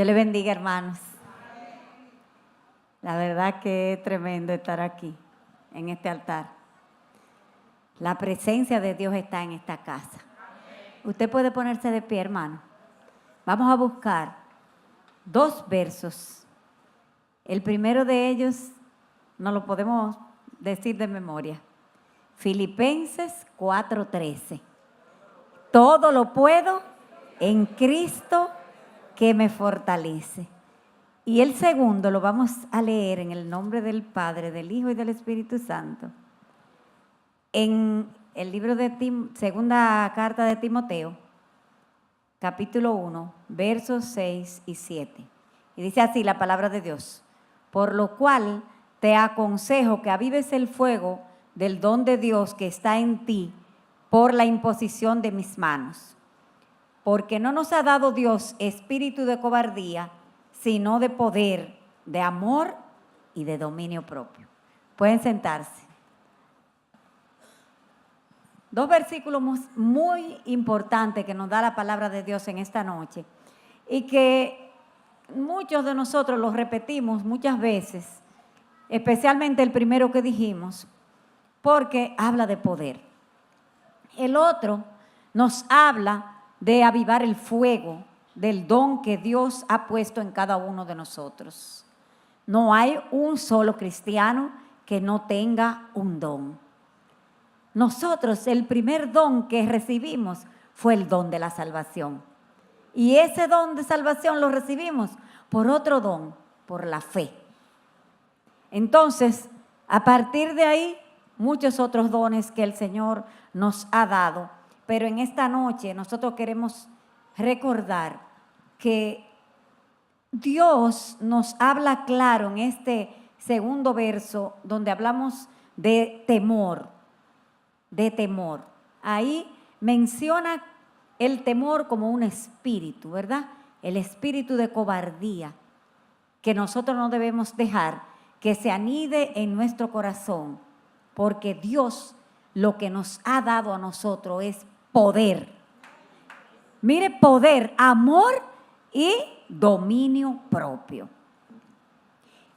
Dios le bendiga, hermanos. La verdad que es tremendo estar aquí, en este altar. La presencia de Dios está en esta casa. Usted puede ponerse de pie, hermano. Vamos a buscar 2 versos. El primero de ellos no lo podemos decir de memoria. Filipenses 4:13. Todo lo puedo en Cristo que me fortalece. Y el segundo lo vamos a leer en el nombre del Padre, del Hijo y del Espíritu Santo. En el libro de segunda carta de Timoteo, capítulo 1, versos 6 y 7. Y dice así la palabra de Dios: por lo cual te aconsejo que avives el fuego del don de Dios que está en ti por la imposición de mis manos. Porque no nos ha dado Dios espíritu de cobardía, sino de poder, de amor y de dominio propio. Pueden sentarse. 2 versículos muy importantes que nos da la palabra de Dios en esta noche y que muchos de nosotros los repetimos muchas veces, especialmente el primero que dijimos, porque habla de poder. El otro nos habla de avivar el fuego del don que Dios ha puesto en cada uno de nosotros. No hay un solo cristiano que no tenga un don. Nosotros, el primer don que recibimos fue el don de la salvación. Y ese don de salvación lo recibimos por otro don, por la fe. Entonces, a partir de ahí, muchos otros dones que el Señor nos ha dado. Pero en esta noche nosotros queremos recordar que Dios nos habla claro en este segundo verso donde hablamos de temor, Ahí menciona el temor como un espíritu, ¿verdad? El espíritu de cobardía que nosotros no debemos dejar que se anide en nuestro corazón, porque Dios lo que nos ha dado a nosotros es poder. Mire, poder, amor y dominio propio.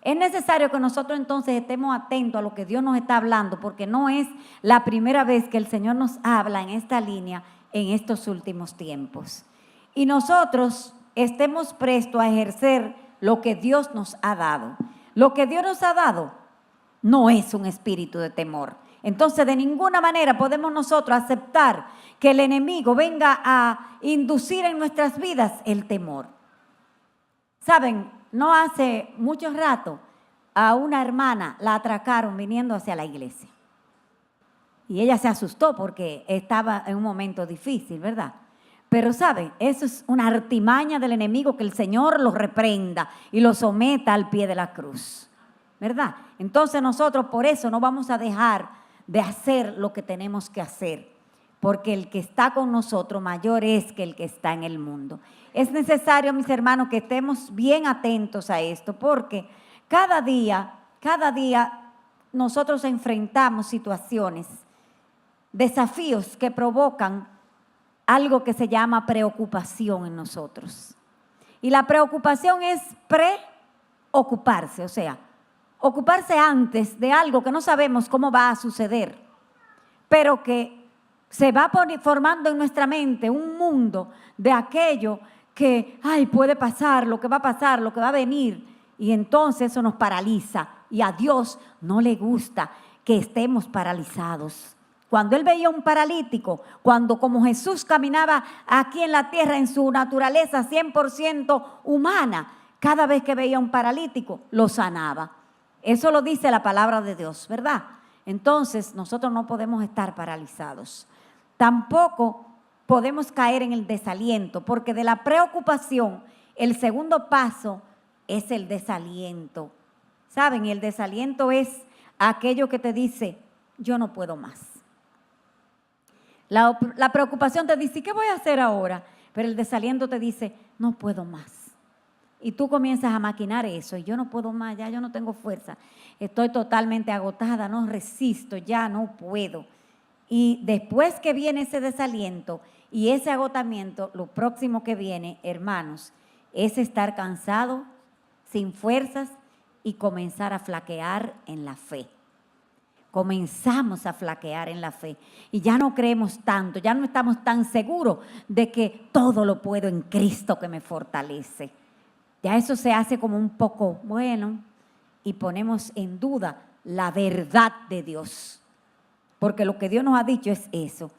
Es necesario que nosotros entonces estemos atentos a lo que Dios nos está hablando, porque no es la primera vez que el Señor nos habla en esta línea en estos últimos tiempos. Y nosotros estemos prestos a ejercer lo que Dios nos ha dado. Lo que Dios nos ha dado no es un espíritu de temor. Entonces, de ninguna manera podemos nosotros aceptar que el enemigo venga a inducir en nuestras vidas el temor. ¿Saben? No hace mucho rato a una hermana la atracaron viniendo hacia la iglesia. Y ella se asustó porque estaba en un momento difícil, ¿verdad? Pero ¿saben? Eso es una artimaña del enemigo, que el Señor lo reprenda y lo someta al pie de la cruz, ¿verdad? Entonces nosotros por eso no vamos a dejar de hacer lo que tenemos que hacer, porque el que está con nosotros mayor es que el que está en el mundo. Es necesario, mis hermanos, que estemos bien atentos a esto, porque cada día nosotros enfrentamos situaciones, desafíos que provocan algo que se llama preocupación en nosotros. Y la preocupación es preocuparse, o sea, ocuparse antes de algo que no sabemos cómo va a suceder, pero que se va formando en nuestra mente un mundo de aquello que, puede pasar, lo que va a pasar, lo que va a venir, y entonces eso nos paraliza, y a Dios no le gusta que estemos paralizados. Cuando Él veía un paralítico, cuando como Jesús caminaba aquí en la tierra en su naturaleza 100% humana, cada vez que veía un paralítico, lo sanaba. Eso lo dice la palabra de Dios, ¿verdad? Entonces, nosotros no podemos estar paralizados. Tampoco podemos caer en el desaliento, porque de la preocupación, el segundo paso es el desaliento. ¿Saben? Y el desaliento es aquello que te dice, yo no puedo más. La preocupación te dice, ¿qué voy a hacer ahora? Pero el desaliento te dice, no puedo más. Y tú comienzas a maquinar eso, y yo no puedo más, ya yo no tengo fuerza. Estoy totalmente agotada, no resisto, ya no puedo. Y después que viene ese desaliento y ese agotamiento, lo próximo que viene, hermanos, es estar cansado, sin fuerzas y comenzar a flaquear en la fe. Comenzamos a flaquear en la fe y ya no creemos tanto, ya no estamos tan seguros de que todo lo puedo en Cristo que me fortalece. Ya eso se hace como un poco bueno y ponemos en duda la verdad de Dios, porque lo que Dios nos ha dicho es eso.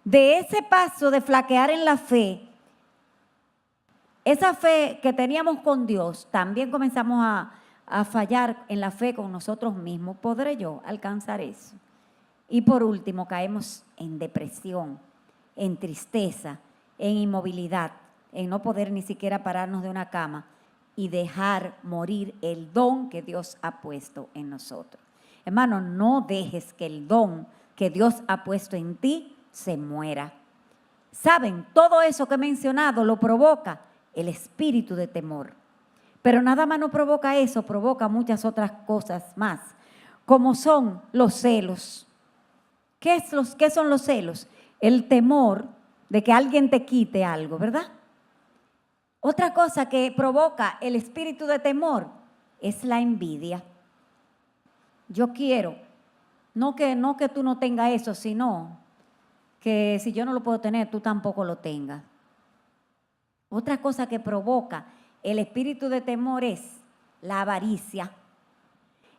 De ese paso de flaquear en la fe, esa fe que teníamos con Dios, también comenzamos a fallar en la fe con nosotros mismos. ¿Podré yo alcanzar eso? Y por último, caemos en depresión, en tristeza, en inmovilidad, en no poder ni siquiera pararnos de una cama y dejar morir el don que Dios ha puesto en nosotros. Hermano, no dejes que el don que Dios ha puesto en ti se muera. ¿Saben? Todo eso que he mencionado lo provoca el espíritu de temor. Pero nada más no provoca eso, provoca muchas otras cosas más, como son los celos. ¿Qué son los celos? El temor de que alguien te quite algo, ¿verdad? Otra cosa que provoca el espíritu de temor es la envidia. Yo quiero, no que tú no tengas eso, sino que si yo no lo puedo tener, tú tampoco lo tengas. Otra cosa que provoca el espíritu de temor es la avaricia.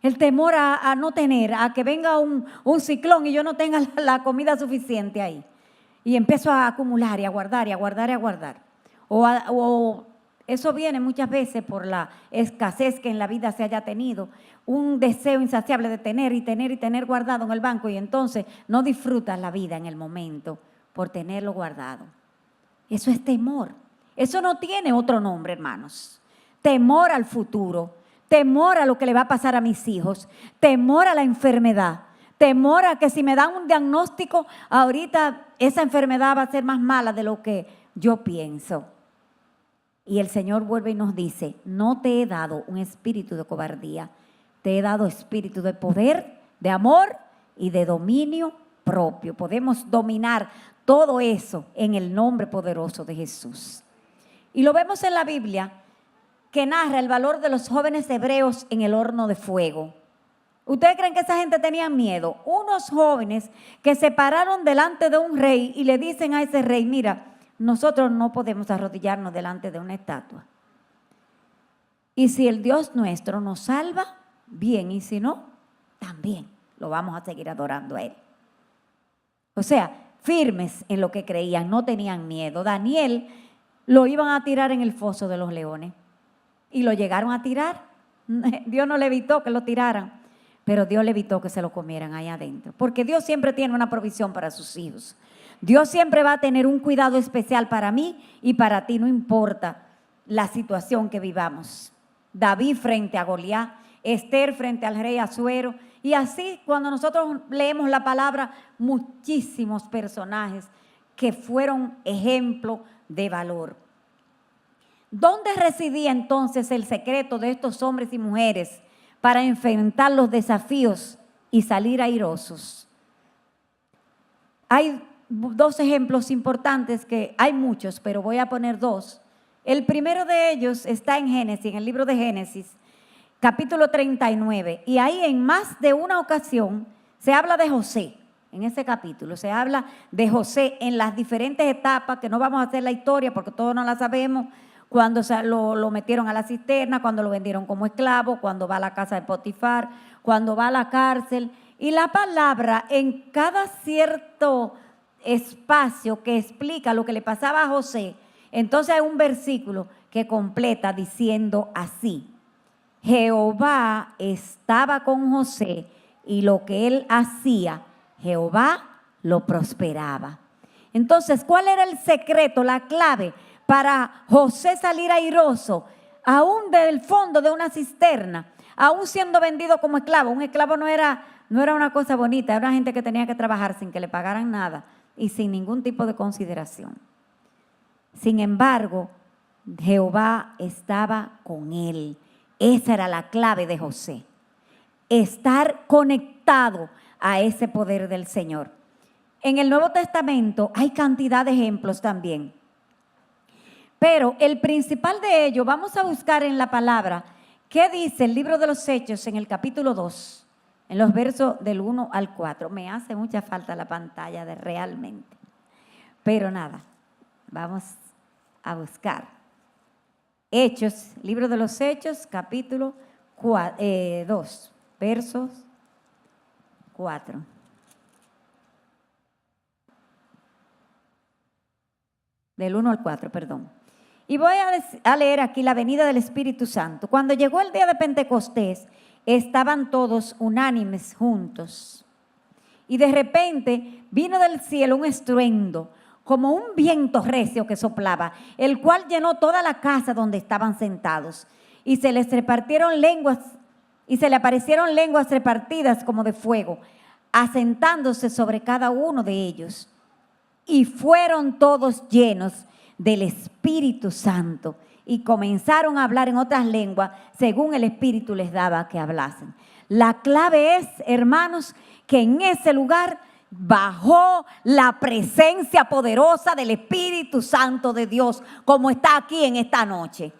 El temor a no tener, a que venga un ciclón y yo no tenga la comida suficiente ahí. Y empiezo a acumular y a guardar y a guardar y a guardar. O eso viene muchas veces por la escasez que en la vida se haya tenido. Un deseo insaciable de tener y tener y tener guardado en el banco y entonces no disfrutas la vida en el momento por tenerlo guardado. Eso es temor. Eso no tiene otro nombre, hermanos. Temor al futuro, temor a lo que le va a pasar a mis hijos, temor a la enfermedad, temor a que si me dan un diagnóstico, ahorita esa enfermedad va a ser más mala de lo que yo pienso. Y el Señor vuelve y nos dice, no te he dado un espíritu de cobardía, te he dado espíritu de poder, de amor y de dominio propio. Podemos dominar todo eso en el nombre poderoso de Jesús. Y lo vemos en la Biblia, que narra el valor de los jóvenes hebreos en el horno de fuego. ¿Ustedes creen que esa gente tenía miedo? Unos jóvenes que se pararon delante de un rey y le dicen a ese rey, mira, nosotros no podemos arrodillarnos delante de una estatua. Y si el Dios nuestro nos salva, bien, y si no, también lo vamos a seguir adorando a Él. O sea, firmes en lo que creían, no tenían miedo. Daniel lo iban a tirar en el foso de los leones y lo llegaron a tirar. Dios no le evitó que lo tiraran, pero Dios le evitó que se lo comieran ahí adentro, porque Dios siempre tiene una provisión para sus hijos. Dios siempre va a tener un cuidado especial para mí y para ti, no importa la situación que vivamos. David frente a Goliat, Esther frente al rey Asuero, y así cuando nosotros leemos la palabra, muchísimos personajes que fueron ejemplo de valor. ¿Dónde residía entonces el secreto de estos hombres y mujeres para enfrentar los desafíos y salir airosos? Hay dos ejemplos importantes, que hay muchos, pero voy a poner dos. El primero de ellos está en Génesis, en el libro de Génesis, capítulo 39, y ahí en más de una ocasión se habla de José. En ese capítulo se habla de José en las diferentes etapas, que no vamos a hacer la historia porque todos no la sabemos, cuando lo metieron a la cisterna, cuando lo vendieron como esclavo, cuando va a la casa de Potifar, cuando va a la cárcel. Y la palabra en cada cierto espacio que explica lo que le pasaba a José, entonces hay un versículo que completa diciendo así: Jehová estaba con José y lo que él hacía, Jehová lo prosperaba. Entonces, ¿cuál era el secreto, la clave para José salir airoso, aún del fondo de una cisterna, aún siendo vendido como esclavo? Un esclavo no era una cosa bonita, era una gente que tenía que trabajar sin que le pagaran nada y sin ningún tipo de consideración. Sin embargo, Jehová estaba con él. Esa era la clave de José, estar conectado a ese poder del Señor. En el Nuevo Testamento hay cantidad de ejemplos también. Pero el principal de ello, vamos a buscar en la palabra, ¿qué dice el libro de los Hechos en el capítulo 2, en los versos del 1 al 4? Me hace mucha falta la pantalla de realmente. Pero nada, vamos a buscar. Hechos, libro de los Hechos, capítulo 2, versos 4. Del 1 al 4, perdón. Y voy a leer aquí la venida del Espíritu Santo. Cuando llegó el día de Pentecostés, estaban todos unánimes juntos. Y de repente vino del cielo un estruendo, como un viento recio que soplaba, el cual llenó toda la casa donde estaban sentados. Y se les repartieron lenguas, y se le aparecieron lenguas repartidas como de fuego, asentándose sobre cada uno de ellos. Y fueron todos llenos del Espíritu Santo y comenzaron a hablar en otras lenguas según el Espíritu les daba que hablasen. La clave es, hermanos, que en ese lugar bajó la presencia poderosa del Espíritu Santo de Dios, como está aquí en esta noche.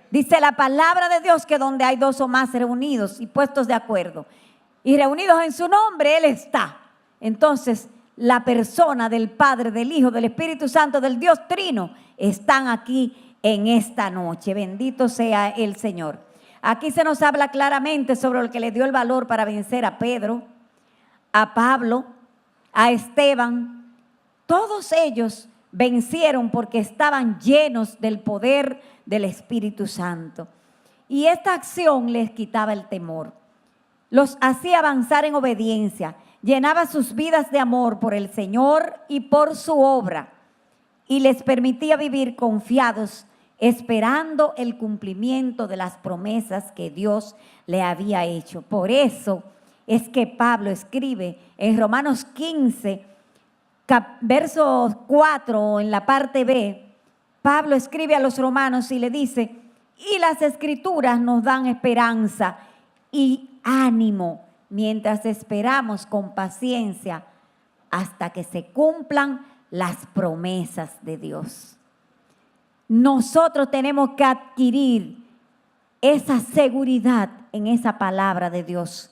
Dice la palabra de Dios que donde hay dos o más reunidos y puestos de acuerdo y reunidos en su nombre, Él está. Entonces, la persona del Padre, del Hijo, del Espíritu Santo, del Dios Trino, están aquí en esta noche. Bendito sea el Señor. Aquí se nos habla claramente sobre lo que le dio el valor para vencer a Pedro, a Pablo, a Esteban. Todos ellos vencieron porque estaban llenos del poder del Espíritu Santo. Y esta acción les quitaba el temor. Los hacía avanzar en obediencia. Llenaba sus vidas de amor por el Señor y por su obra, y les permitía vivir confiados, esperando el cumplimiento de las promesas que Dios le había hecho. Por eso es que Pablo escribe en Romanos 15, verso 4, en la parte B, Pablo escribe a los romanos y le dice, y las Escrituras nos dan esperanza y ánimo, mientras esperamos con paciencia hasta que se cumplan las promesas de Dios. Nosotros tenemos que adquirir esa seguridad en esa palabra de Dios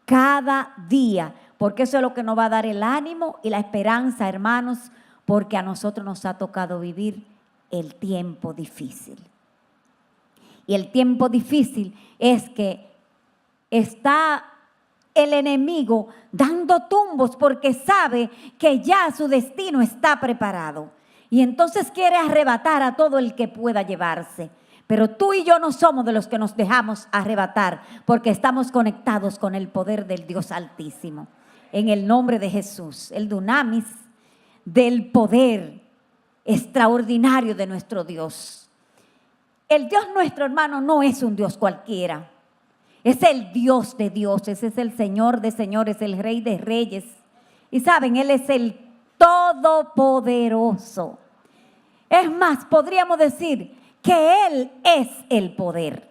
cada día, porque eso es lo que nos va a dar el ánimo y la esperanza, hermanos, porque a nosotros nos ha tocado vivir el tiempo difícil. Y el tiempo difícil es que está el enemigo dando tumbos porque sabe que ya su destino está preparado. Y entonces quiere arrebatar a todo el que pueda llevarse. Pero tú y yo no somos de los que nos dejamos arrebatar porque estamos conectados con el poder del Dios Altísimo. En el nombre de Jesús, el dunamis del poder extraordinario de nuestro Dios. El Dios nuestro, hermano, no es un Dios cualquiera. Es el Dios de dioses, es el Señor de señores, el Rey de reyes. Y saben, Él es el Todopoderoso. Es más, podríamos decir que Él es el poder.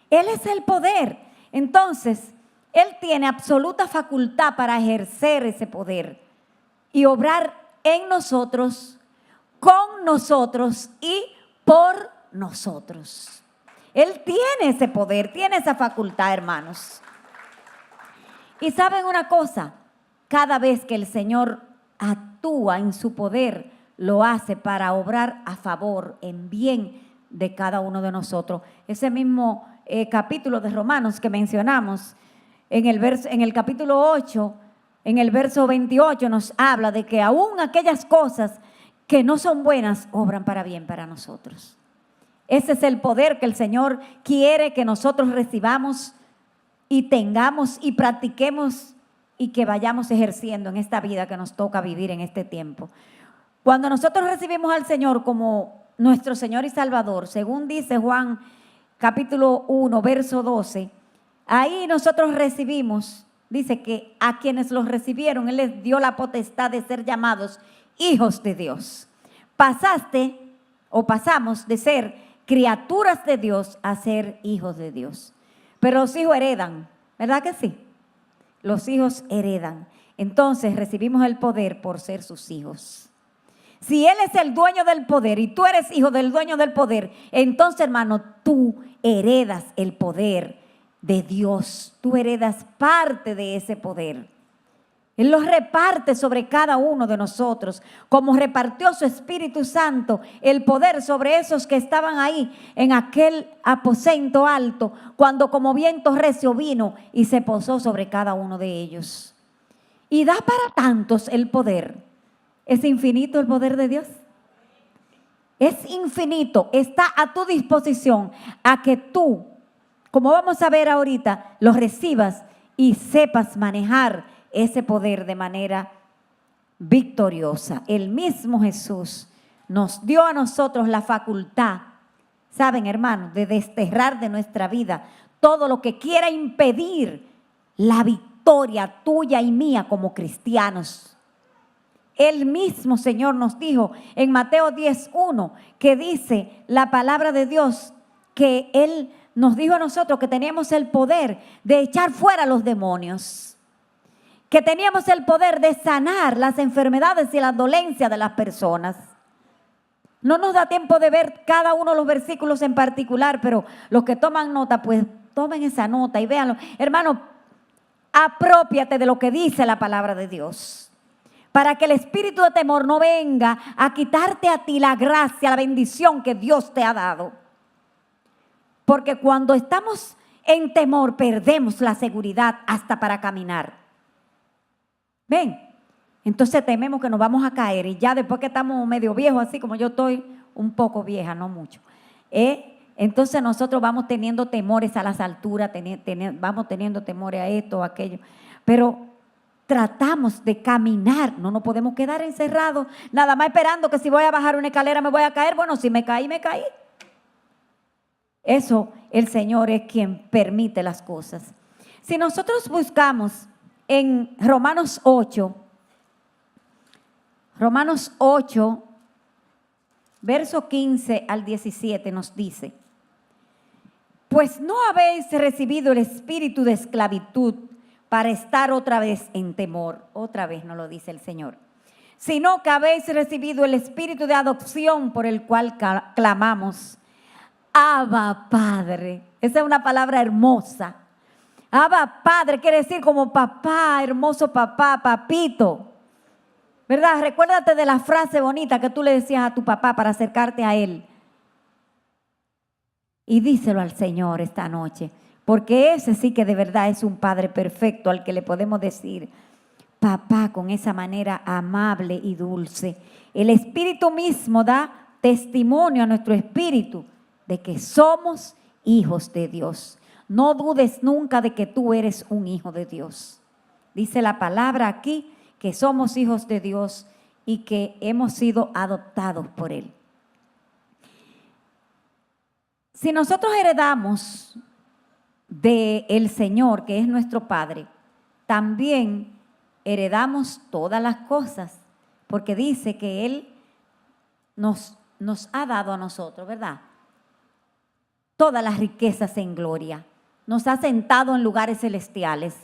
Él es el poder. Entonces, Él tiene absoluta facultad para ejercer ese poder y obrar en nosotros, con nosotros y por nosotros. Él tiene ese poder, tiene esa facultad, hermanos. Y saben una cosa, cada vez que el Señor actúa en su poder, lo hace para obrar a favor, en bien de cada uno de nosotros. Ese mismo capítulo de Romanos que mencionamos, en el capítulo 8, en el verso 28, nos habla de que aún aquellas cosas que no son buenas, obran para bien para nosotros. Ese es el poder que el Señor quiere que nosotros recibamos y tengamos y practiquemos y que vayamos ejerciendo en esta vida que nos toca vivir en este tiempo. Cuando nosotros recibimos al Señor como nuestro Señor y Salvador, según dice Juan capítulo 1, verso 12, ahí nosotros recibimos, dice que a quienes los recibieron, Él les dio la potestad de ser llamados hijos de Dios. Pasamos de ser criaturas de Dios a ser hijos de Dios. Pero los hijos heredan, ¿verdad que sí? Los hijos heredan. Entonces recibimos el poder por ser sus hijos. Si Él es el dueño del poder y tú eres hijo del dueño del poder, entonces, hermano, tú heredas el poder de Dios. Tú heredas parte de ese poder. Él los reparte sobre cada uno de nosotros, como repartió su Espíritu Santo el poder sobre esos que estaban ahí en aquel aposento alto, cuando como viento recio vino y se posó sobre cada uno de ellos. Y da para tantos el poder. ¿Es infinito el poder de Dios? Es infinito, está a tu disposición a que tú, como vamos a ver ahorita, lo recibas y sepas manejar ese poder de manera victoriosa. El mismo Jesús nos dio a nosotros la facultad, saben, hermanos, de desterrar de nuestra vida todo lo que quiera impedir la victoria tuya y mía como cristianos. El mismo Señor nos dijo en Mateo 10:1, que dice la palabra de Dios, que Él nos dijo a nosotros que teníamos el poder de echar fuera los demonios, que teníamos el poder de sanar las enfermedades y las dolencias de las personas. No nos da tiempo de ver cada uno de los versículos en particular, pero los que toman nota, pues tomen esa nota y véanlo. Hermano, aprópiate de lo que dice la palabra de Dios, para que el espíritu de temor no venga a quitarte a ti la gracia, la bendición que Dios te ha dado. Porque cuando estamos en temor, perdemos la seguridad hasta para caminar. Ven, entonces tememos que nos vamos a caer y ya después que estamos medio viejos, así como yo estoy un poco vieja, no mucho, entonces nosotros vamos teniendo temores a las alturas, vamos teniendo temores a esto, a aquello, pero tratamos de caminar, no nos podemos quedar encerrados, nada más esperando que si voy a bajar una escalera me voy a caer. Bueno, si me caí, me caí. Eso, el Señor es quien permite las cosas. Si nosotros buscamos en Romanos 8, verso 15 al 17 nos dice: pues no habéis recibido el espíritu de esclavitud para estar otra vez en temor. Otra vez nos lo dice el Señor. Sino que habéis recibido el espíritu de adopción, por el cual clamamos: Abba, Padre. Esa es una palabra hermosa. Abba, Padre, quiere decir como papá, hermoso papá, papito. ¿Verdad? Recuérdate de la frase bonita que tú le decías a tu papá para acercarte a él. Y díselo al Señor esta noche, porque ese sí que de verdad es un Padre perfecto al que le podemos decir papá con esa manera amable y dulce. El Espíritu mismo da testimonio a nuestro espíritu de que somos hijos de Dios. No dudes nunca de que tú eres un hijo de Dios. Dice la palabra aquí que somos hijos de Dios y que hemos sido adoptados por Él. Si nosotros heredamos del Señor, que es nuestro Padre, también heredamos todas las cosas, porque dice que Él nos ha dado a nosotros, ¿verdad? Todas las riquezas en gloria. Nos ha sentado en lugares celestiales.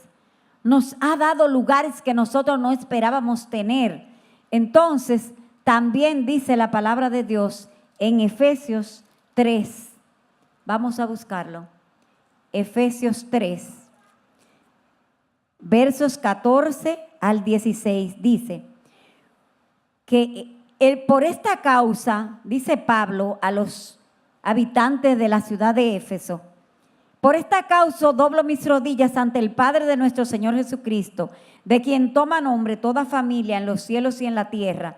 Nos ha dado lugares que nosotros no esperábamos tener. Entonces, también dice la palabra de Dios en Efesios 3. Vamos a buscarlo. Efesios 3, versos 14 al 16, dice que por esta causa, dice Pablo a los habitantes de la ciudad de Éfeso: por esta causa doblo mis rodillas ante el Padre de nuestro Señor Jesucristo, de quien toma nombre toda familia en los cielos y en la tierra,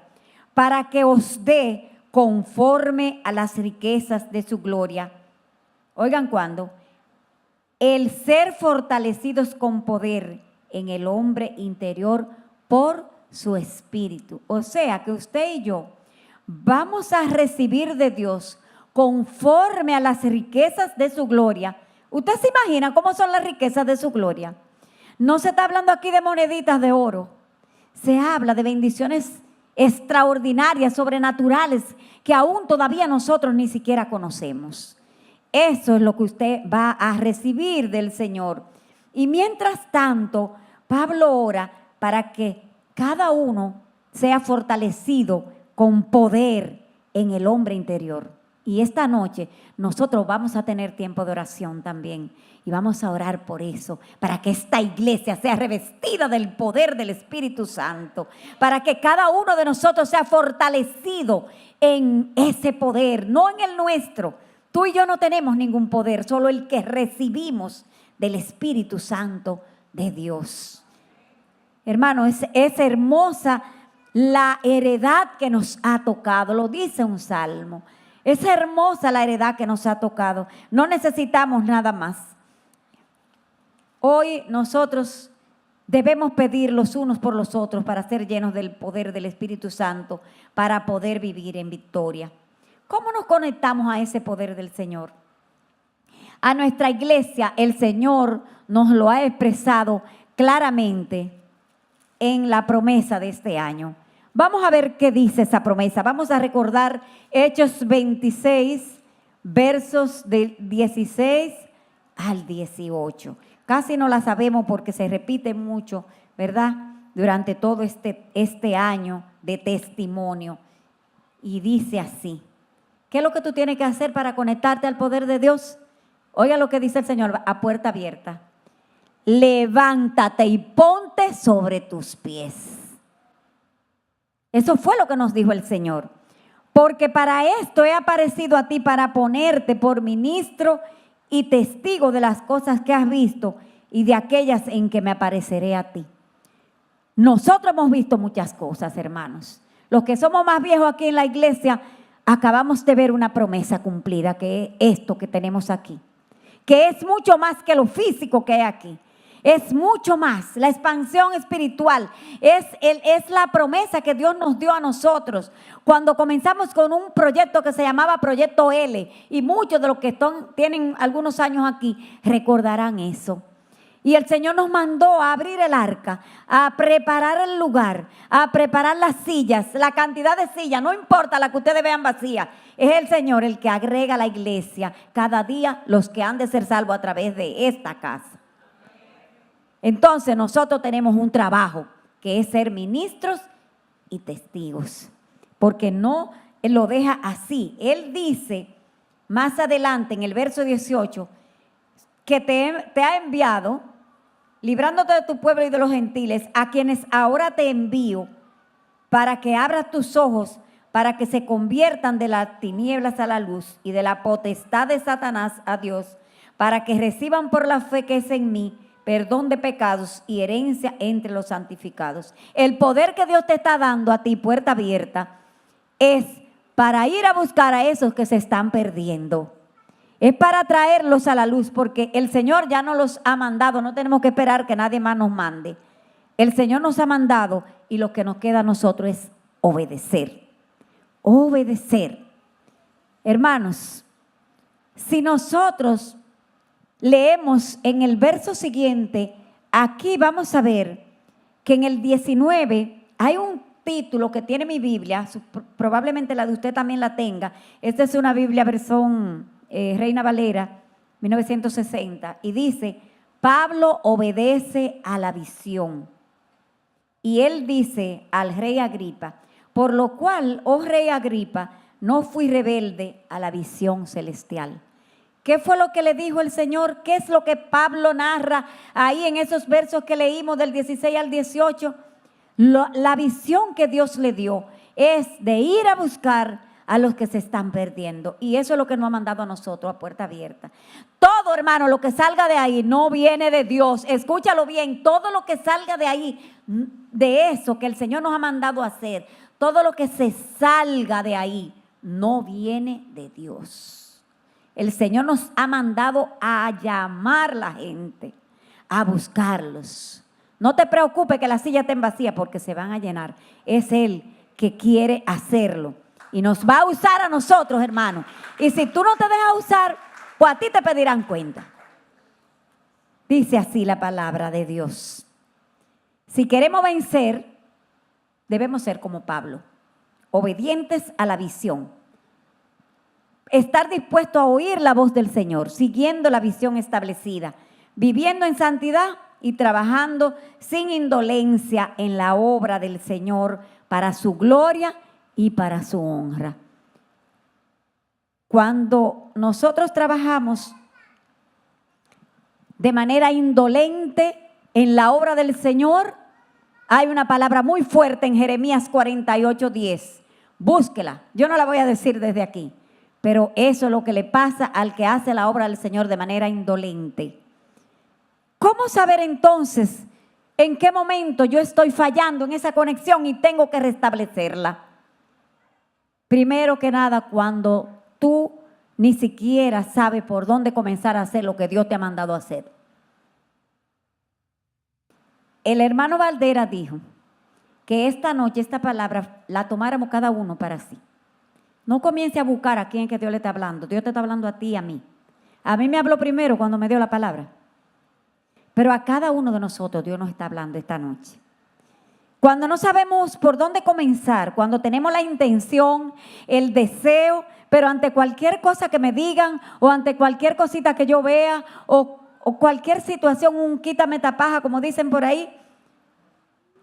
para que os dé conforme a las riquezas de su gloria. Oigan, ¿cuándo? El ser fortalecidos con poder en el hombre interior por su espíritu. O sea que usted y yo vamos a recibir de Dios conforme a las riquezas de su gloria. ¿Usted se imagina cómo son las riquezas de su gloria? No se está hablando aquí de moneditas de oro. Se habla de bendiciones extraordinarias, sobrenaturales, que aún todavía nosotros ni siquiera conocemos. Eso es lo que usted va a recibir del Señor. Y mientras tanto, Pablo ora para que cada uno sea fortalecido con poder en el hombre interior. Y esta noche nosotros vamos a tener tiempo de oración también. Y vamos a orar por eso, para que esta iglesia sea revestida del poder del Espíritu Santo, para que cada uno de nosotros sea fortalecido en ese poder, no en el nuestro. Tú y yo no tenemos ningún poder, solo el que recibimos del Espíritu Santo de Dios. Hermano, es hermosa la heredad que nos ha tocado, lo dice un salmo. Es hermosa la heredad que nos ha tocado. No necesitamos nada más. Hoy nosotros debemos pedir los unos por los otros para ser llenos del poder del Espíritu Santo, para poder vivir en victoria. ¿Cómo nos conectamos a ese poder del Señor? A nuestra iglesia el Señor nos lo ha expresado claramente en la promesa de este año. Vamos a ver qué dice esa promesa. Vamos a recordar Hechos 26, versos del 16 al 18. Casi no la sabemos porque se repite mucho, ¿verdad? Durante todo este año de testimonio. Y dice así. ¿Qué es lo que tú tienes que hacer para conectarte al poder de Dios? Oiga lo que dice el Señor a puerta abierta. Levántate y ponte sobre tus pies. Eso fue lo que nos dijo el Señor. Porque para esto he aparecido a ti, para ponerte por ministro y testigo de las cosas que has visto y de aquellas en que me apareceré a ti. Nosotros hemos visto muchas cosas, hermanos. Los que somos más viejos aquí en la iglesia, acabamos de ver una promesa cumplida, que es esto que tenemos aquí. Que es mucho más que lo físico que hay aquí. Es mucho más, la expansión espiritual, es la promesa que Dios nos dio a nosotros cuando comenzamos con un proyecto que se llamaba Proyecto L, y muchos de los que tienen algunos años aquí recordarán eso. Y el Señor nos mandó a abrir el arca, a preparar el lugar, a preparar las sillas, la cantidad de sillas, no importa la que ustedes vean vacía, es el Señor el que agrega a la iglesia cada día los que han de ser salvos a través de esta casa. Entonces nosotros tenemos un trabajo que es ser ministros y testigos, porque no lo deja así. Él dice más adelante en el verso 18 que te ha enviado, librándote de tu pueblo y de los gentiles, a quienes ahora te envío, para que abras tus ojos, para que se conviertan de las tinieblas a la luz y de la potestad de Satanás a Dios, para que reciban por la fe que es en mí perdón de pecados y herencia entre los santificados. El poder que Dios te está dando a ti, puerta abierta, es para ir a buscar a esos que se están perdiendo. Es para traerlos a la luz, porque el Señor ya nos los ha mandado. No tenemos que esperar que nadie más nos mande. El Señor nos ha mandado y lo que nos queda a nosotros es obedecer. Obedecer. Hermanos, si nosotros leemos en el verso siguiente, aquí vamos a ver que en el 19 hay un título que tiene mi Biblia, probablemente la de usted también la tenga. Esta es una Biblia versión Reina Valera 1960 y dice: Pablo obedece a la visión. Y él dice al rey Agripa: por lo cual, oh rey Agripa, no fui rebelde a la visión celestial. ¿Qué fue lo que le dijo el Señor? ¿Qué es lo que Pablo narra ahí en esos versos que leímos del 16 al 18? La visión que Dios le dio es de ir a buscar a los que se están perdiendo. Y eso es lo que nos ha mandado a nosotros a puerta abierta. Todo, hermano, lo que salga de ahí no viene de Dios. Escúchalo bien, todo lo que salga de ahí, de eso que el Señor nos ha mandado a hacer, todo lo que se salga de ahí, no viene de Dios. El Señor nos ha mandado a llamar a la gente, a buscarlos. No te preocupes que las sillas estén vacías porque se van a llenar. Es Él que quiere hacerlo. Y nos va a usar a nosotros, hermano. Y si tú no te dejas usar, pues a ti te pedirán cuenta. Dice así la palabra de Dios. Si queremos vencer, debemos ser como Pablo, obedientes a la visión. Estar dispuesto a oír la voz del Señor, siguiendo la visión establecida, viviendo en santidad y trabajando sin indolencia en la obra del Señor para su gloria y para su honra. Cuando nosotros trabajamos de manera indolente en la obra del Señor, hay una palabra muy fuerte en Jeremías 48:10. Búsquela, yo no la voy a decir desde aquí, pero eso es lo que le pasa al que hace la obra del Señor de manera indolente. ¿Cómo saber entonces en qué momento yo estoy fallando en esa conexión y tengo que restablecerla? Primero que nada, cuando tú ni siquiera sabes por dónde comenzar a hacer lo que Dios te ha mandado a hacer. El hermano Valdera dijo que esta noche esta palabra la tomáramos cada uno para sí. No comience a buscar a quién que Dios le está hablando. Dios te está hablando a ti y a mí. A mí me habló primero cuando me dio la palabra. Pero a cada uno de nosotros Dios nos está hablando esta noche. Cuando no sabemos por dónde comenzar, cuando tenemos la intención, el deseo, pero ante cualquier cosa que me digan o ante cualquier cosita que yo vea o cualquier situación, un quítame tapaja, como dicen por ahí,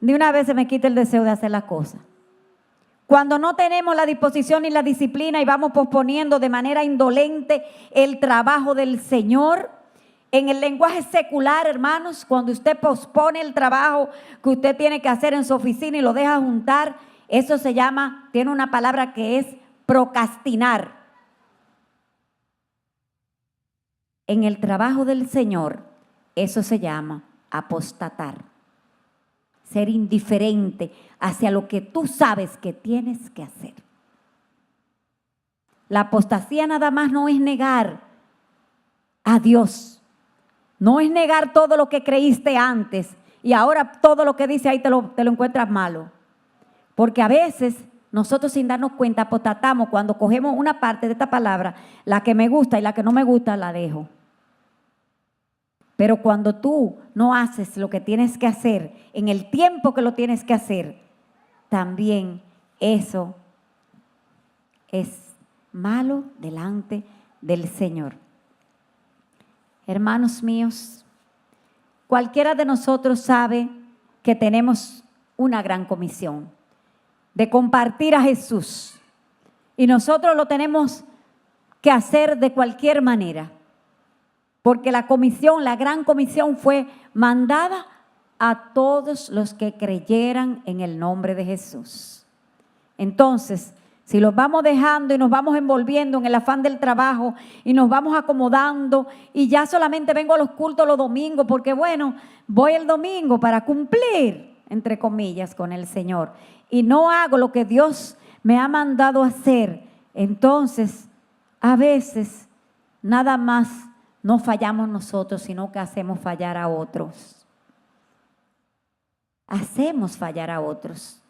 de una vez se me quita el deseo de hacer las cosas. Cuando no tenemos la disposición y la disciplina y vamos posponiendo de manera indolente el trabajo del Señor. En el lenguaje secular, hermanos, cuando usted pospone el trabajo que usted tiene que hacer en su oficina y lo deja juntar, eso se llama, tiene una palabra que es procrastinar. En el trabajo del Señor, eso se llama apostatar. Ser indiferente hacia lo que tú sabes que tienes que hacer. La apostasía nada más no es negar a Dios. No es negar todo lo que creíste antes y ahora todo lo que dice ahí te lo encuentras malo. Porque a veces nosotros sin darnos cuenta apostatamos cuando cogemos una parte de esta palabra, la que me gusta y la que no me gusta la dejo. Pero cuando tú no haces lo que tienes que hacer en el tiempo que lo tienes que hacer, también eso es malo delante del Señor. Hermanos míos, cualquiera de nosotros sabe que tenemos una gran comisión de compartir a Jesús y nosotros lo tenemos que hacer de cualquier manera, porque la comisión, la gran comisión fue mandada a todos los que creyeran en el nombre de Jesús. Entonces, si los vamos dejando y nos vamos envolviendo en el afán del trabajo y nos vamos acomodando y ya solamente vengo a los cultos los domingos porque bueno, voy el domingo para cumplir, entre comillas, con el Señor y no hago lo que Dios me ha mandado hacer, entonces a veces nada más no fallamos nosotros, sino que hacemos fallar a otros. Hacemos fallar a otros.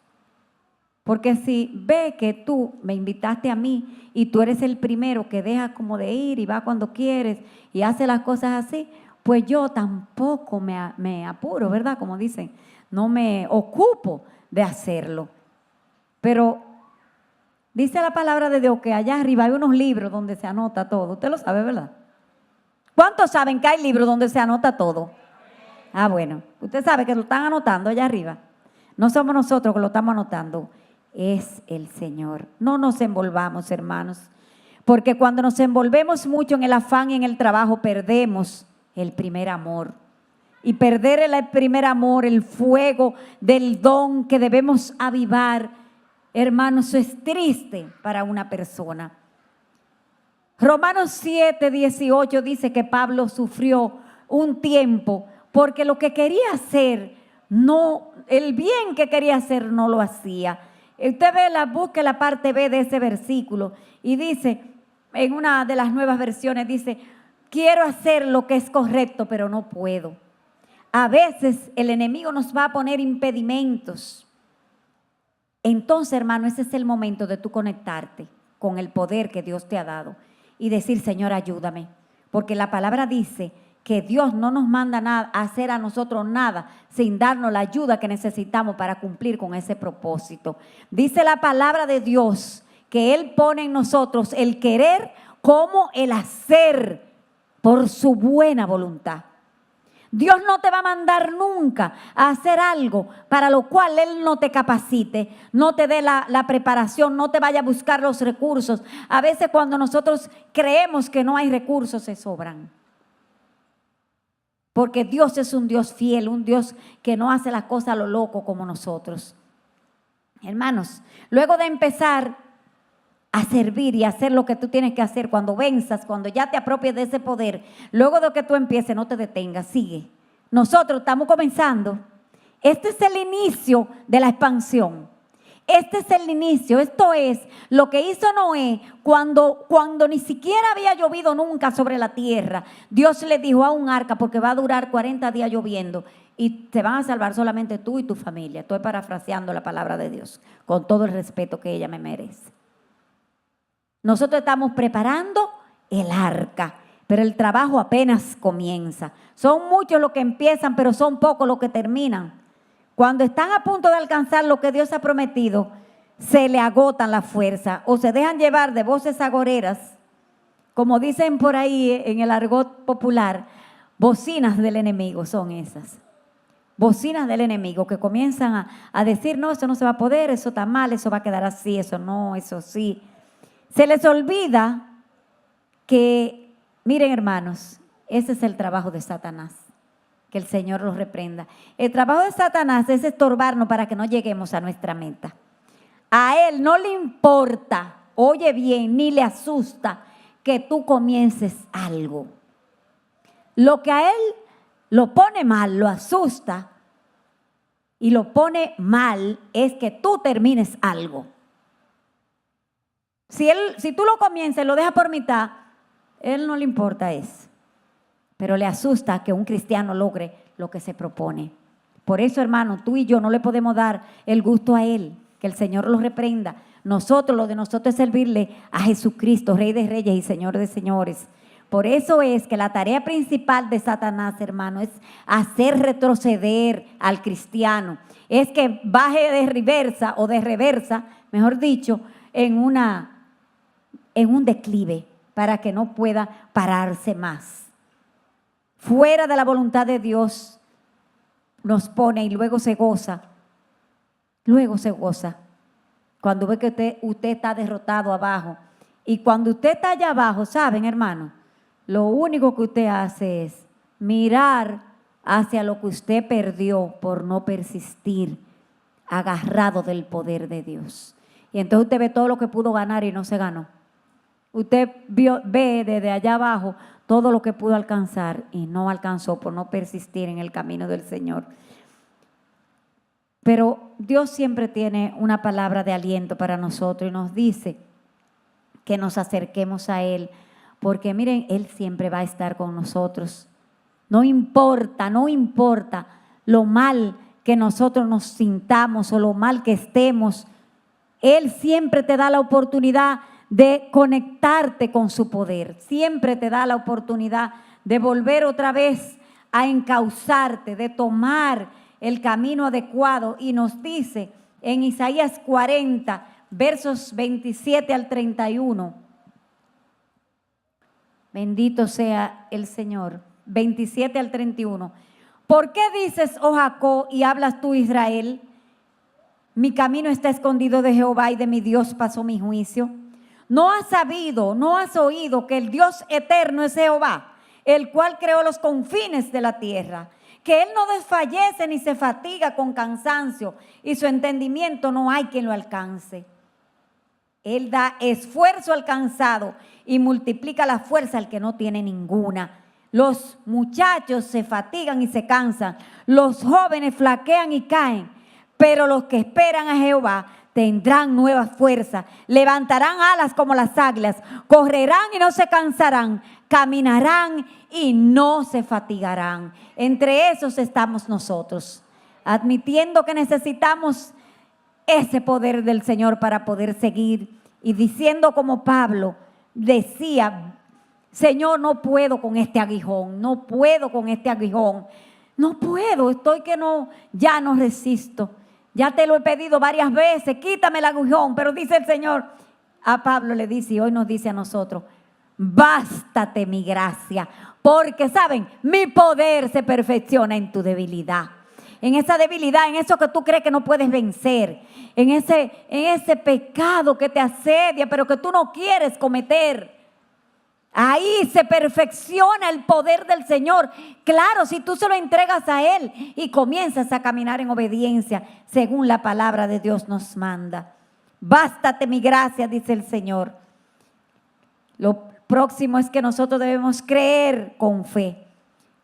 Porque si ve que tú me invitaste a mí y tú eres el primero que deja como de ir y va cuando quieres y hace las cosas así, pues yo tampoco me apuro, ¿verdad? Como dicen, no me ocupo de hacerlo. Pero dice la palabra de Dios que allá arriba hay unos libros donde se anota todo. Usted lo sabe, ¿verdad? ¿Cuántos saben que hay libros donde se anota todo? Ah, bueno, usted sabe que lo están anotando allá arriba. No somos nosotros que lo estamos anotando. Es el Señor. No nos envolvamos, hermanos, porque cuando nos envolvemos mucho en el afán y en el trabajo, perdemos el primer amor. Y perder el primer amor, el fuego del don que debemos avivar, hermanos, eso es triste para una persona. Romanos 7:18 dice que Pablo sufrió un tiempo porque lo que quería hacer, el bien que quería hacer no lo hacía. Usted busque la parte B de ese versículo y dice, en una de las nuevas versiones dice, quiero hacer lo que es correcto, pero no puedo. A veces el enemigo nos va a poner impedimentos. Entonces, hermano, ese es el momento de tú conectarte con el poder que Dios te ha dado y decir, Señor, ayúdame. Porque la palabra dice que Dios no nos manda a hacer a nosotros nada sin darnos la ayuda que necesitamos para cumplir con ese propósito. Dice la palabra de Dios que Él pone en nosotros el querer como el hacer por su buena voluntad. Dios no te va a mandar nunca a hacer algo para lo cual Él no te capacite, no te dé la preparación, no te vaya a buscar los recursos. A veces cuando nosotros creemos que no hay recursos, se sobran. Porque Dios es un Dios fiel, un Dios que no hace las cosas a lo loco como nosotros. Hermanos, luego de empezar a servir y hacer lo que tú tienes que hacer, cuando venzas, cuando ya te apropies de ese poder, luego de que tú empieces, no te detengas, sigue. Nosotros estamos comenzando. Este es el inicio de la expansión. Este es el inicio. Esto es lo que hizo Noé cuando ni siquiera había llovido nunca sobre la tierra. Dios le dijo a un arca, porque va a durar 40 días lloviendo y te van a salvar solamente tú y tu familia. Estoy parafraseando la palabra de Dios con todo el respeto que ella me merece. Nosotros estamos preparando el arca, pero el trabajo apenas comienza. Son muchos los que empiezan, pero son pocos los que terminan. Cuando están a punto de alcanzar lo que Dios ha prometido, se le agotan la fuerza o se dejan llevar de voces agoreras, como dicen por ahí en el argot popular, bocinas del enemigo son esas. Bocinas del enemigo que comienzan a decir, no, eso no se va a poder, eso está mal, eso va a quedar así, eso no, eso sí. Se les olvida que, miren hermanos, ese es el trabajo de Satanás. Que el Señor los reprenda. El trabajo de Satanás es estorbarnos para que no lleguemos a nuestra meta. A él no le importa, oye bien, ni le asusta que tú comiences algo. Lo que a él lo pone mal, lo asusta y lo pone mal es que tú termines algo. Si tú lo comienzas y lo dejas por mitad, a él no le importa eso. Pero le asusta que un cristiano logre lo que se propone. Por eso, hermano, tú y yo no le podemos dar el gusto a él, que el Señor lo reprenda. Nosotros, lo de nosotros es servirle a Jesucristo, Rey de Reyes y Señor de Señores. Por eso es que la tarea principal de Satanás, hermano, es hacer retroceder al cristiano. Es que baje de reversa o de reversa, mejor dicho, en un declive para que no pueda pararse más. Fuera de la voluntad de Dios nos pone y luego se goza. Luego se goza. Cuando ve que usted está derrotado abajo. Y cuando usted está allá abajo, ¿saben, hermano? Lo único que usted hace es mirar hacia lo que usted perdió por no persistir, agarrado del poder de Dios. Y entonces usted ve todo lo que pudo ganar y no se ganó. Usted ve desde allá abajo todo lo que pudo alcanzar y no alcanzó por no persistir en el camino del Señor. Pero Dios siempre tiene una palabra de aliento para nosotros y nos dice que nos acerquemos a Él, porque miren, Él siempre va a estar con nosotros. No importa lo mal que nosotros nos sintamos o lo mal que estemos, Él siempre te da la oportunidad de conectarte con su poder. Siempre te da la oportunidad de volver otra vez a encauzarte, de tomar el camino adecuado. Y nos dice en Isaías 40, versos 27 al 31. Bendito sea el Señor. 27 al 31. ¿Por qué dices, oh Jacob, y hablas tú, Israel? Mi camino está escondido de Jehová y de mi Dios pasó mi juicio. ¿No has sabido, no has oído que el Dios eterno es Jehová, el cual creó los confines de la tierra? Que Él no desfallece ni se fatiga con cansancio y su entendimiento no hay quien lo alcance. Él da esfuerzo al cansado y multiplica la fuerza al que no tiene ninguna. Los muchachos se fatigan y se cansan, los jóvenes flaquean y caen, pero los que esperan a Jehová tendrán nuevas fuerzas, levantarán alas como las águilas, correrán y no se cansarán, caminarán y no se fatigarán. Entre esos estamos nosotros, admitiendo que necesitamos ese poder del Señor para poder seguir y diciendo como Pablo decía, Señor, no puedo con este aguijón, no puedo con este aguijón, no puedo, estoy que no, ya no resisto. Ya te lo he pedido varias veces, quítame el aguijón, pero dice el Señor, a Pablo le dice y hoy nos dice a nosotros, bástate mi gracia, Porque, ¿saben? Mi poder se perfecciona en tu debilidad. En esa debilidad, en eso que tú crees que no puedes vencer. En ese pecado que te asedia, pero que tú no quieres cometer. Ahí se perfecciona el poder del Señor. Claro, si tú se lo entregas a Él y comienzas a caminar en obediencia, según la palabra de Dios nos manda. Bástate mi gracia, dice el Señor. Lo próximo es que nosotros debemos creer con fe,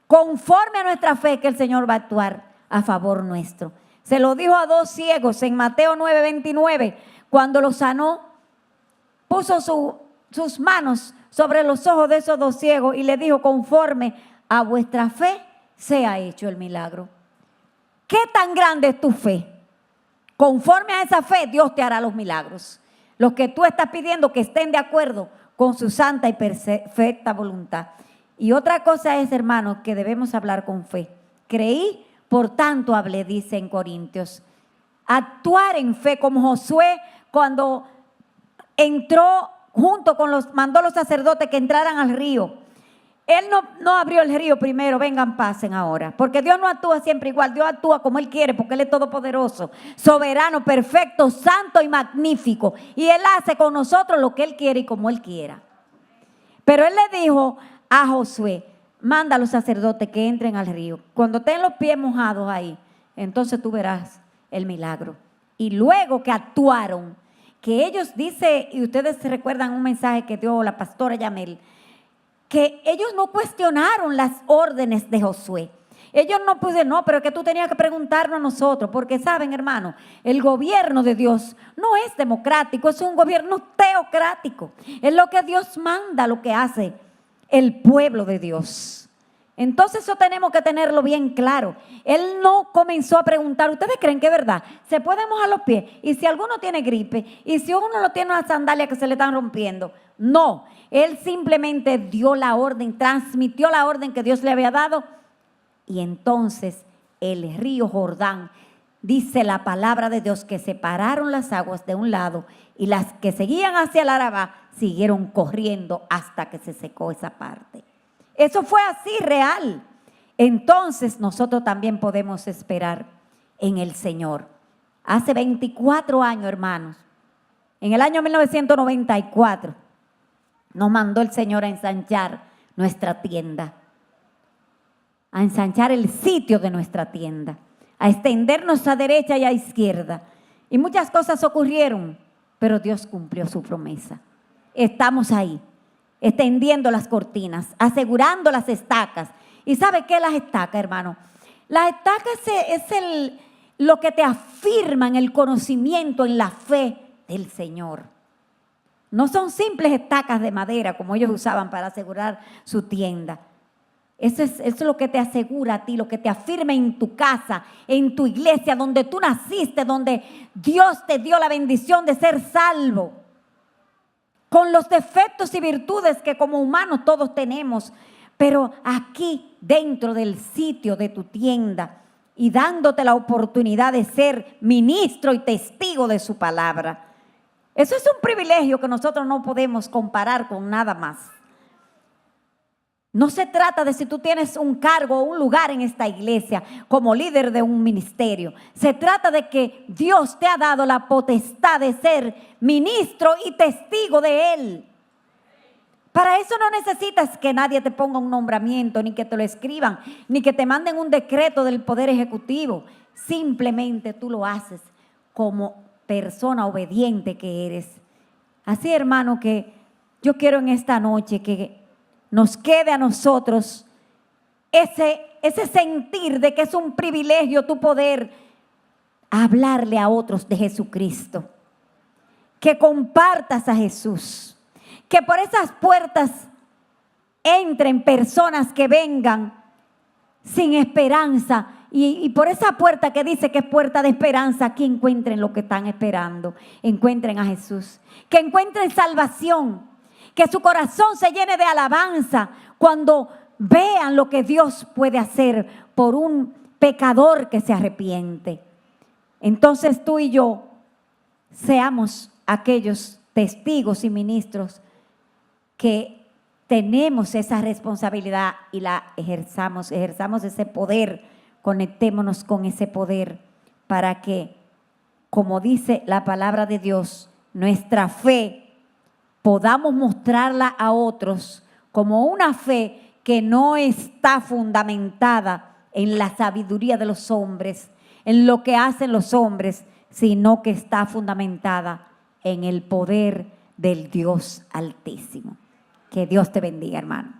conforme a nuestra fe, que el Señor va a actuar a favor nuestro. Se lo dijo a dos ciegos en Mateo 9:29, cuando los sanó, puso sus manos sobre los ojos de esos dos ciegos y le dijo: conforme a vuestra fe sea hecho el milagro. ¿Qué tan grande es tu fe? Conforme a esa fe, Dios te hará los milagros. Los que tú estás pidiendo que estén de acuerdo con su santa y perfecta voluntad. Y otra cosa es, hermanos, que debemos hablar con fe. Creí, por tanto hablé, dice en Corintios. Actuar en fe, como Josué cuando entró junto con mandó a los sacerdotes que entraran al río. Él no abrió el río primero: vengan, pasen ahora. Porque Dios no actúa siempre igual. Dios actúa como Él quiere, porque Él es todopoderoso, soberano, perfecto, santo y magnífico. Y Él hace con nosotros lo que Él quiere y como Él quiera. Pero Él le dijo a Josué: manda a los sacerdotes que entren al río. Cuando estén los pies mojados ahí, entonces tú verás el milagro. Y luego que actuaron, que ellos, dice, y ustedes se recuerdan un mensaje que dio la pastora Yamel, que ellos no cuestionaron las órdenes de Josué. Ellos no pusieron: no, pero que tú tenías que preguntarnos a nosotros. Porque saben, hermano, el gobierno de Dios no es democrático, es un gobierno teocrático. Es lo que Dios manda, lo que hace el pueblo de Dios. Entonces eso tenemos que tenerlo bien claro. Él no comenzó a preguntar: ¿ustedes creen que es verdad? ¿Se pueden mojar los pies? Y si alguno tiene gripe, y si uno no tiene una sandalia que se le están rompiendo. No, él simplemente dio la orden, transmitió la orden que Dios le había dado. Y entonces el río Jordán, dice la palabra de Dios, que separaron las aguas de un lado y las que seguían hacia el Arabá siguieron corriendo hasta que se secó esa parte. Eso fue así, real. Entonces nosotros también podemos esperar en el Señor. Hace 24 años, hermanos, en el año 1994, nos mandó el Señor a ensanchar nuestra tienda, a ensanchar el sitio de nuestra tienda, a extendernos a derecha y a izquierda. Y muchas cosas ocurrieron, pero Dios cumplió su promesa. Estamos ahí, extendiendo las cortinas, asegurando las estacas. ¿Y sabe qué es las estacas, hermano? Las estacas es lo que te afirma en el conocimiento, en la fe del Señor. No son simples estacas de madera como ellos usaban para asegurar su tienda. Eso es lo que te asegura a ti, lo que te afirma en tu casa, en tu iglesia, donde tú naciste, donde Dios te dio la bendición de ser salvo. Con los defectos y virtudes que como humanos todos tenemos, pero aquí dentro del sitio de tu tienda y dándote la oportunidad de ser ministro y testigo de su palabra. Eso es un privilegio que nosotros no podemos comparar con nada más. No se trata de si tú tienes un cargo o un lugar en esta iglesia como líder de un ministerio. Se trata de que Dios te ha dado la potestad de ser ministro y testigo de Él. Para eso no necesitas que nadie te ponga un nombramiento, ni que te lo escriban, ni que te manden un decreto del Poder Ejecutivo. Simplemente tú lo haces como persona obediente que eres. Así, hermano, que yo quiero en esta noche que nos quede a nosotros ese sentir de que es un privilegio tu poder hablarle a otros de Jesucristo. Que compartas a Jesús. Que por esas puertas entren personas que vengan sin esperanza. Y por esa puerta que dice que es puerta de esperanza, aquí encuentren lo que están esperando. Encuentren a Jesús. Que encuentren salvación. Que su corazón se llene de alabanza cuando vean lo que Dios puede hacer por un pecador que se arrepiente. Entonces tú y yo seamos aquellos testigos y ministros que tenemos esa responsabilidad y la ejerzamos ese poder, conectémonos con ese poder para que, como dice la palabra de Dios, nuestra fe podamos mostrarla a otros como una fe que no está fundamentada en la sabiduría de los hombres, en lo que hacen los hombres, sino que está fundamentada en el poder del Dios Altísimo. Que Dios te bendiga, hermano.